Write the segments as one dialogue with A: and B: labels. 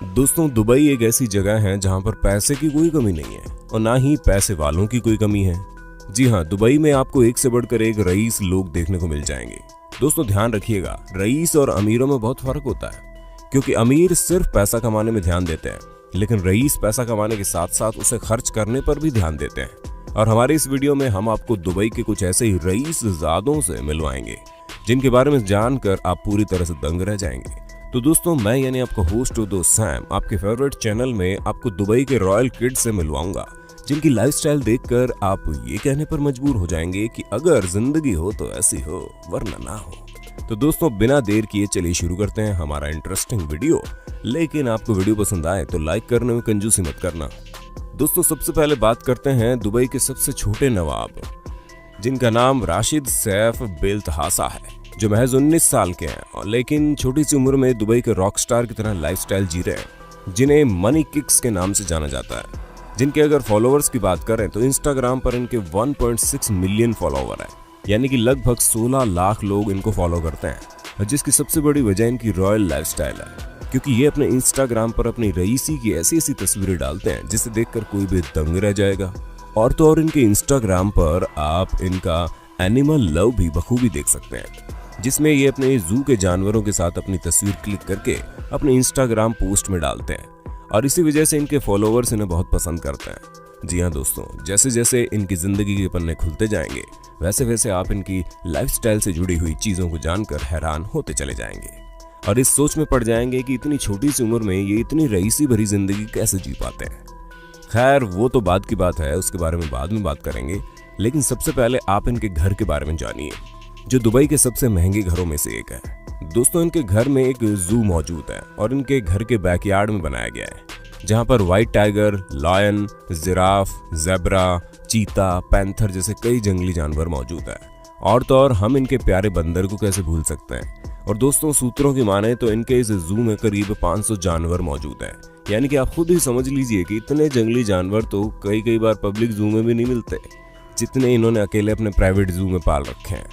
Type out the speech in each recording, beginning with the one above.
A: दोस्तों, दुबई एक ऐसी जगह है जहां पर पैसे की कोई कमी नहीं है और ना ही पैसे वालों की कोई कमी है। जी हाँ, दुबई में आपको एक से बढ़कर एक रईस लोग देखने को मिल जाएंगे। दोस्तों ध्यान रखिएगा, रईस और अमीरों में बहुत फर्क होता है, क्योंकि अमीर सिर्फ पैसा कमाने में ध्यान देते हैं, लेकिन रईस पैसा कमाने के साथ साथ उसे खर्च करने पर भी ध्यान देते हैं। और हमारे इस वीडियो में हम आपको दुबई के कुछ ऐसे ही रईस ज़ादों से मिलवाएंगे जिनके बारे में जानकर आप पूरी तरह से दंग रह जाएंगे। तो दोस्तों, मैं यानी आपका होस्ट हूँ दोस्त सैम, आपके फेवरेट चैनल में आपको दुबई के रॉयल किड्स से मिलवाऊंगा, जिनकी लाइफस्टाइल देखकर आप ये कहने पर मजबूर हो जाएंगे कि अगर जिंदगी हो तो ऐसी हो, वरना ना हो। तो दोस्तों, बिना देर किए चलिए शुरू करते हैं हमारा इंटरेस्टिंग वीडियो। लेकिन आपको वीडियो पसंद आए तो लाइक करने में कंजूसी मत करना। दोस्तों, सबसे पहले बात करते हैं दुबई के सबसे छोटे नवाब, जिनका नाम राशिद सैफ बिल्तहासा है, जो महज 19 साल के हैं, लेकिन छोटी सी उम्र में दुबई के रॉकस्टार की तरह लाइफस्टाइल जी रहे हैं, जिन्हें मनी किक्स के नाम से जाना जाता है। जिनके अगर फॉलोअर्स की बात करें तो इंस्टाग्राम पर इनके 1.6 मिलियन फॉलोअर है, यानी कि लगभग 16 लाख लोग इनको फॉलो करते हैं। जिसकी सबसे बड़ी वजह इनकी रॉयल लाइफस्टाइल है, क्योंकि ये अपने इंस्टाग्राम पर अपनी रईसी की ऐसी ऐसी तस्वीरें डालते हैं जिसे देखकर कोई भी दंग रह जाएगा। और तो और इनके इंस्टाग्राम पर आप इनका एनिमल लव भी बखूबी देख सकते हैं, जिसमें ये अपने जू के जानवरों के साथ अपनी तस्वीर क्लिक करके अपने इंस्टाग्राम पोस्ट में डालते हैं, और इसी वजह से इनके फॉलोअर्स इन्हें बहुत पसंद करते हैं। जी हाँ दोस्तों, जैसे जैसे इनकी जिंदगी के पन्ने खुलते जाएंगे वैसे वैसे आप इनकी लाइफस्टाइल से जुड़ी हुई चीजों को जानकर हैरान होते चले जाएंगे और इस सोच में पड़ जाएंगे कि इतनी छोटी सी उम्र में ये इतनी रईसी भरी जिंदगी कैसे जी पाते हैं। खैर, वो तो बात की बात है, उसके बारे में बाद में बात करेंगे। लेकिन सबसे पहले आप इनके घर के बारे में जानिए, जो दुबई के सबसे महंगे घरों में से एक है। दोस्तों, इनके घर में एक जू मौजूद है और इनके घर के बैकयार्ड में बनाया गया है, जहां पर white tiger, lion, giraffe, zebra, cheetah, panther जैसे कई जंगली जानवर मौजूद है। और तो और हम इनके प्यारे बंदर को कैसे भूल सकते हैं। और दोस्तों, सूत्रों की माने तो इनके इस जू में करीब 500 जानवर मौजूद हैं, यानी कि आप खुद ही समझ लीजिए कि इतने जंगली जानवर तो कई बार पब्लिक जू में भी नहीं मिलते, जितने इन्होंने अकेले अपने प्राइवेट जू में पाल रखे हैं।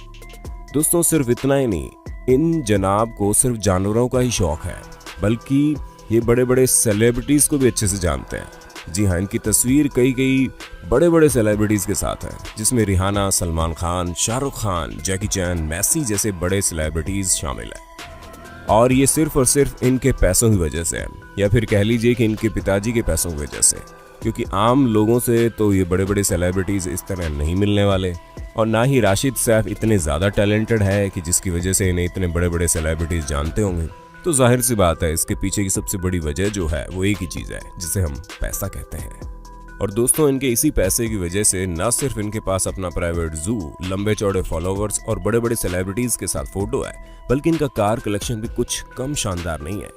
A: दोस्तों, सिर्फ इतना ही नहीं, इन जनाब को सिर्फ जानवरों का ही शौक है, बल्कि ये बड़े बड़े सेलिब्रिटीज को भी अच्छे से जानते हैं। जी हाँ, इनकी तस्वीर कई बड़े बड़े सेलिब्रिटीज के साथ है, जिसमें रिहाना, सलमान खान, शाहरुख खान, जैकी चैन, मैसी जैसे बड़े सेलिब्रिटीज शामिल हैं। और ये सिर्फ और सिर्फ इनके पैसों की वजह से है, या फिर कह लीजिए कि इनके पिताजी के पैसों की वजह से, क्योंकि आम लोगों से तो ये बड़े बड़े सेलिब्रिटीज इस तरह नहीं मिलने वाले, और ना ही राशिद सैफ इतने ज़्यादा टैलेंटेड है कि जिसकी वजह से इन्हें इतने बड़े बड़े सेलिब्रिटीज जानते होंगे। तो जाहिर सी बात है, इसके पीछे की सबसे बड़ी वजह जो है वो एक ही चीज़ है, जिसे हम पैसा कहते हैं। और दोस्तों, इनके इसी पैसे की वजह से न सिर्फ इनके पास अपना प्राइवेट जू, लंबे चौड़े फॉलोअर्स और बड़े बड़े सेलिब्रिटीज के साथ फोटो है, बल्कि इनका कार कलेक्शन भी कुछ कम शानदार नहीं है।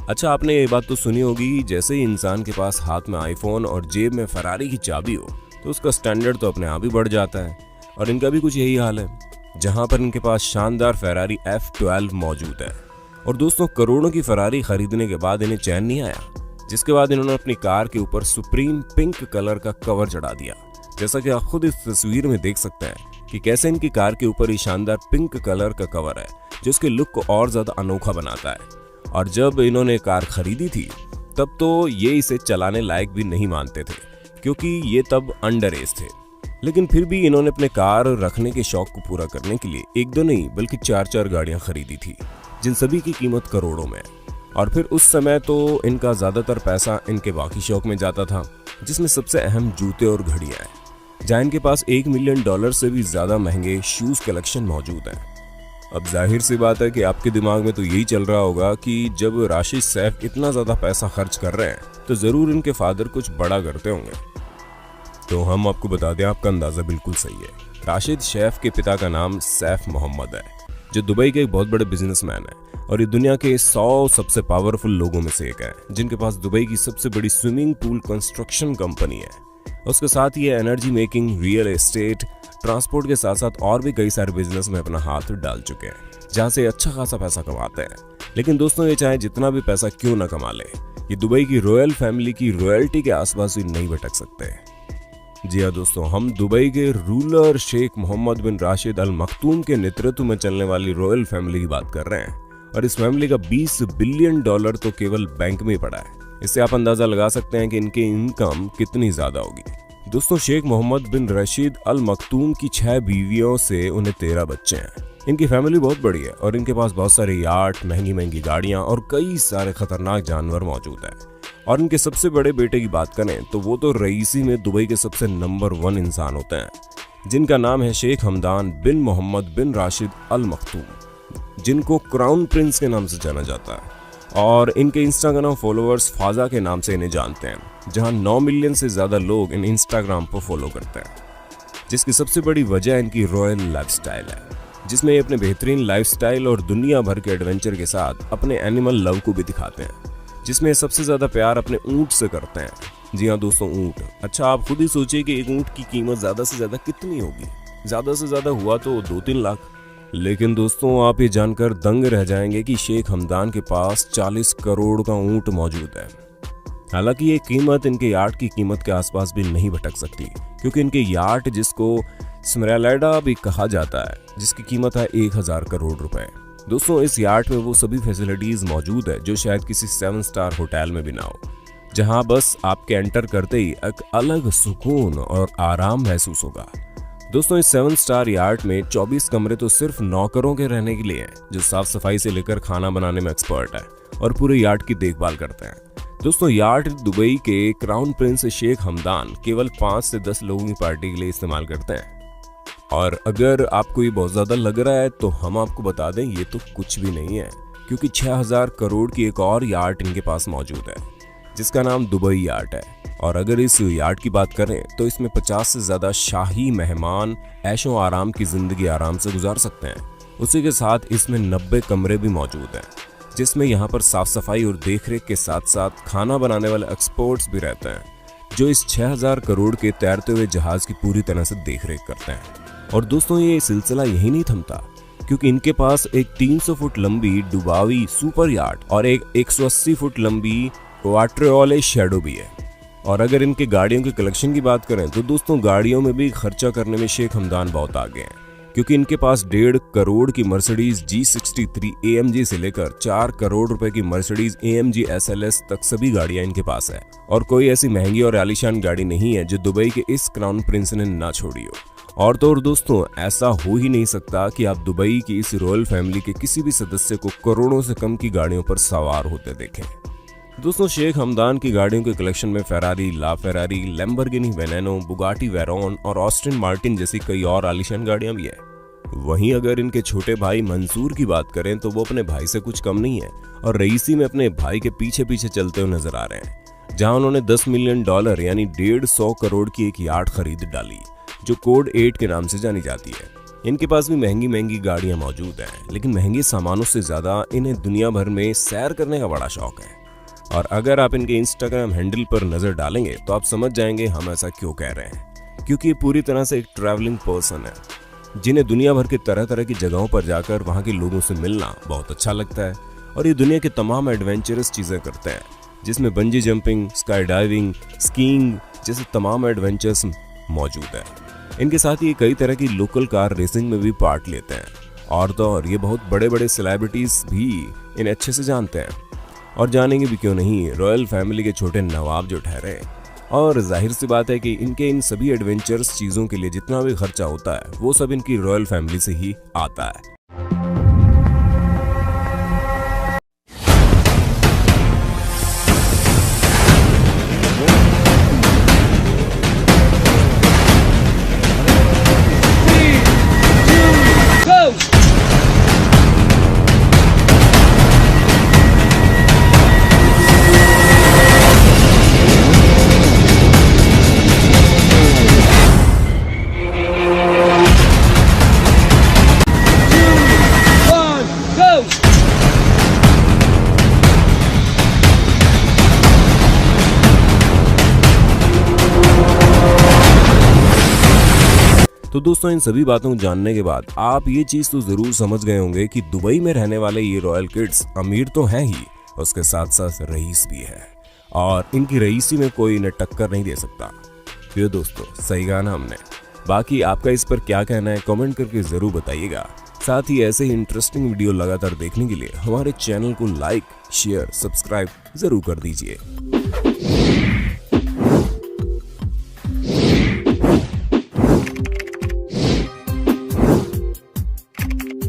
A: अच्छा, आपने ये बात तो सुनी होगी, जैसे ही इंसान के पास हाथ में आईफोन और जेब में फरारी की चाबी हो तो उसका स्टैंडर्ड तो अपने आप ही बढ़ जाता है। और इनका भी कुछ यही हाल है, जहां पर इनके पास शानदार फेरारी F12 मौजूद है। और दोस्तों, करोड़ों की फरारी खरीदने के बाद इन्हें चैन नहीं आया, जिसके बाद इन्होंने अपनी कार के ऊपर सुप्रीम पिंक कलर का कवर चढ़ा दिया। जैसा कि आप खुद इस तस्वीर में देख सकते हैं कि कैसे इनकी कार के ऊपर ये शानदार पिंक कलर का कवर है, जो इसके लुक को और ज्यादा अनोखा बनाता है। और जब इन्होंने कार खरीदी थी तब तो ये इसे चलाने लायक भी नहीं मानते थे, क्योंकि ये तब अंडर एज थे। लेकिन फिर भी इन्होंने अपने कार रखने के शौक को पूरा करने के लिए एक दो नहीं बल्कि 4 गाड़ियां खरीदी थी, जिन सभी की कीमत करोड़ों में। और फिर उस समय तो इनका ज्यादातर पैसा इनके बाकी शौक में जाता था, जिसमें सबसे अहम जूते और घड़ियां हैं, जहां इनके पास $1 मिलियन से भी ज्यादा महंगे शूज कलेक्शन मौजूद हैं। अब जाहिर सी बात है कि आपके दिमाग में तो यही चल रहा होगा कि जब राशिद सैफ इतना ज्यादा पैसा खर्च कर रहे हैं तो जरूर इनके फादर कुछ बड़ा करते होंगे। तो हम आपको बता दें, आपका अंदाजा बिल्कुल सही है। राशिद सैफ के पिता का नाम सैफ मोहम्मद है, जो दुबई के एक बहुत बड़े बिजनेसमैन है, और ये दुनिया के 100 सबसे पावरफुल लोगों में से एक है, जिनके पास दुबई की सबसे बड़ी स्विमिंग पूल कंस्ट्रक्शन कंपनी है। उसके साथ ही energy making, real estate, transport के साथ साथ और भी कई सारे बिजनेस में अपना हाथ डाल चुके हैं, जहां से अच्छा खासा पैसा कमाते हैं। लेकिन दोस्तों, ये चाहे जितना भी पैसा क्यों ना कमा ले, ये दुबई की रॉयल फैमिली की रॉयल्टी के आसपास भी नहीं भटक सकते। जी हाँ दोस्तों, हम दुबई के रूलर शेख मोहम्मद बिन राशिद अल मखतूम के नेतृत्व में चलने वाली रॉयल फैमिली की बात कर रहे हैं। और इस फैमिली का $20 बिलियन तो केवल बैंक में ही पड़ा है। इससे आप अंदाजा लगा सकते हैं कि इनकी इनकम कितनी ज्यादा होगी। दोस्तों, शेख मोहम्मद बिन रशीद अल मखतूम की 6 बीवियों से उन्हें 13 बच्चे हैं। इनकी फैमिली बहुत बड़ी है और इनके पास बहुत सारे याट, महंगी महंगी गाड़ियां और कई सारे खतरनाक जानवर मौजूद हैं। और इनके सबसे बड़े बेटे की बात करें तो वो तो रईसी में दुबई के सबसे नंबर 1 इंसान होते हैं, जिनका नाम है शेख हमदान बिन मोहम्मद बिन राशिद अल मखतूम, जिनको क्राउन प्रिंस के नाम से जाना जाता है। और इनके इंस्टाग्राम फॉलोअर्स फाजा के नाम से इन्हें जानते हैं, जहां 9 मिलियन से ज्यादा लोग इन इंस्टाग्राम पर फॉलो करते हैं। जिसकी सबसे बड़ी वजह इनकी रॉयल लाइफस्टाइल है, जिसमें ये अपने बेहतरीन लाइफस्टाइल और दुनिया भर के एडवेंचर के साथ अपने एनिमल लव को भी दिखाते हैं, जिसमें सबसे ज्यादा प्यार अपने ऊंट से करते हैं। जी हाँ दोस्तों, ऊंट। अच्छा, आप खुद ही सोचिए कि एक ऊंट की कीमत ज्यादा से ज्यादा कितनी होगी? ज्यादा से ज्यादा हुआ तो 2-3 लाख। लेकिन दोस्तों, आप ये जानकर दंग रह जाएंगे कि शेख हमदान के पास 40 करोड़ का ऊंट मौजूद है। हालांकि ये कीमत इनके यार्ड की कीमत के आसपास भी नहीं भटक सकती, क्योंकि इनके यार्ड, जिसको स्मरालाडा भी कहा जाता है, जिसकी कीमत है 1000 करोड़ रुपए। दोस्तों, इस यार्ड में वो सभी फैसिलिटीज मौजूद है जो शायद किसी 7 स्टार होटल में भी ना हो, जहां बस आपके एंटर करते ही एक अलग सुकून और आराम महसूस होगा। दोस्तों, इस 7 स्टार यार्ड में 24 कमरे तो सिर्फ नौकरों के रहने के लिए हैं, जो साफ सफाई से लेकर खाना बनाने में एक्सपर्ट है और पूरे यार्ड की देखभाल करते हैं। दोस्तों, यार्ड दुबई के क्राउन प्रिंस शेख हमदान केवल 5 से 10 लोगों की पार्टी के लिए इस्तेमाल करते हैं। और अगर आपको ये बहुत ज्यादा लग रहा है तो हम आपको बता दें, ये तो कुछ भी नहीं है, क्योंकि 6000 करोड़ की एक और यार्ड इनके पास मौजूद है, जिसका नाम दुबई यार्ड है। और अगर इस यार्ड की बात करें तो इसमें 50 से ज्यादा शाही मेहमान ऐशो आराम की जिंदगी आराम से गुजार सकते हैं। उसी के साथ इसमें 90 कमरे भी मौजूद हैं, जिसमें यहाँ पर साफ सफाई और देखरेख के साथ साथ खाना बनाने वाले एक्सपर्ट्स भी रहते हैं, जो इस 6000 करोड़ के तैरते हुए जहाज की पूरी तरह से देखरेख करते हैं। और दोस्तों, ये सिलसिला यही नहीं थमता, क्योंकि इनके पास एक 300 फुट लंबी डुबावी सुपर यार्ड और एक 180 फुट लंबी क्वाट्रियोले शैडो भी है। और अगर इनके गाड़ियों के कलेक्शन की बात करें तो दोस्तों, गाड़ियों में भी खर्चा करने में शेख हमदान बहुत आगे हैं, क्योंकि इनके पास 1.5 करोड़ की मर्सिडीज G63 AMG से लेकर 4 करोड़ रुपए की मर्सिडीज AMG SLS तक सभी गाड़ियां इनके पास है। और कोई ऐसी महंगी और आलीशान गाड़ी नहीं है जो दुबई के इस क्राउन प्रिंस ने ना छोड़ी हो। और तो और दोस्तों, ऐसा हो ही नहीं सकता कि आप दुबई की इस रॉयल फैमिली के किसी भी सदस्य को करोड़ों से कम की गाड़ियों पर सवार होते देखें। दोस्तों, शेख हमदान की गाड़ियों के कलेक्शन में फेरारी, ला फेरारी, लैम्बोर्गिनी वेनेनो, बुगाटी वेरॉन और ऑस्टिन मार्टिन जैसी कई और आलीशान गाड़ियां भी है। वहीं अगर इनके छोटे भाई मंसूर की बात करें तो वो अपने भाई से कुछ कम नहीं है और रईसी में अपने भाई के पीछे पीछे चलते हुए नजर आ रहे हैं, जहां उन्होंने $10 मिलियन यानी 150 करोड़ की एक यार्ड खरीद डाली, जो कोड 8 के नाम से जानी जाती है। इनके पास भी महंगी महंगी गाड़ियां मौजूद हैं, लेकिन महंगे सामानों से ज्यादा इन्हें दुनिया भर में सैर करने का बड़ा शौक है। और अगर आप इनके इंस्टाग्राम हैंडल पर नजर डालेंगे तो आप समझ जाएंगे हम ऐसा क्यों कह रहे हैं, क्योंकि ये पूरी तरह से एक ट्रैवलिंग पर्सन है, जिन्हें दुनिया भर के तरह तरह की जगहों पर जाकर वहां के लोगों से मिलना बहुत अच्छा लगता है। और ये दुनिया के तमाम एडवेंचरस चीजें करते हैं, जिसमें bungee jumping, sky diving, skiing जैसे तमाम एडवेंचर्स मौजूद है। इनके साथ ही कई तरह की लोकल कार रेसिंग में भी पार्ट लेते हैं। और तो और ये बहुत बड़े बड़े सेलिब्रिटीज भी इन्हें अच्छे से जानते हैं, और जानेंगे भी क्यों नहीं, रॉयल फैमिली के छोटे नवाब जो ठहरे। और जाहिर सी बात है कि इनके इन सभी एडवेंचर्स चीज़ों के लिए जितना भी खर्चा होता है वो सब इनकी रॉयल फैमिली से ही आता है। तो दोस्तों, इन सभी बातों को जानने के बाद आप ये चीज तो जरूर समझ गए होंगे कि दुबई में रहने वाले ये रॉयल किड्स अमीर तो हैं ही, उसके साथ साथ रईस भी है, और इनकी रईसी में कोई इन्हें टक्कर नहीं दे सकता। तो दोस्तों, सही कहा ना हमने। बाकी आपका इस पर क्या कहना है कमेंट करके जरूर बताइएगा। साथ ही ऐसे ही इंटरेस्टिंग वीडियो लगातार देखने के लिए हमारे चैनल को लाइक, शेयर, सब्सक्राइब जरूर कर दीजिए।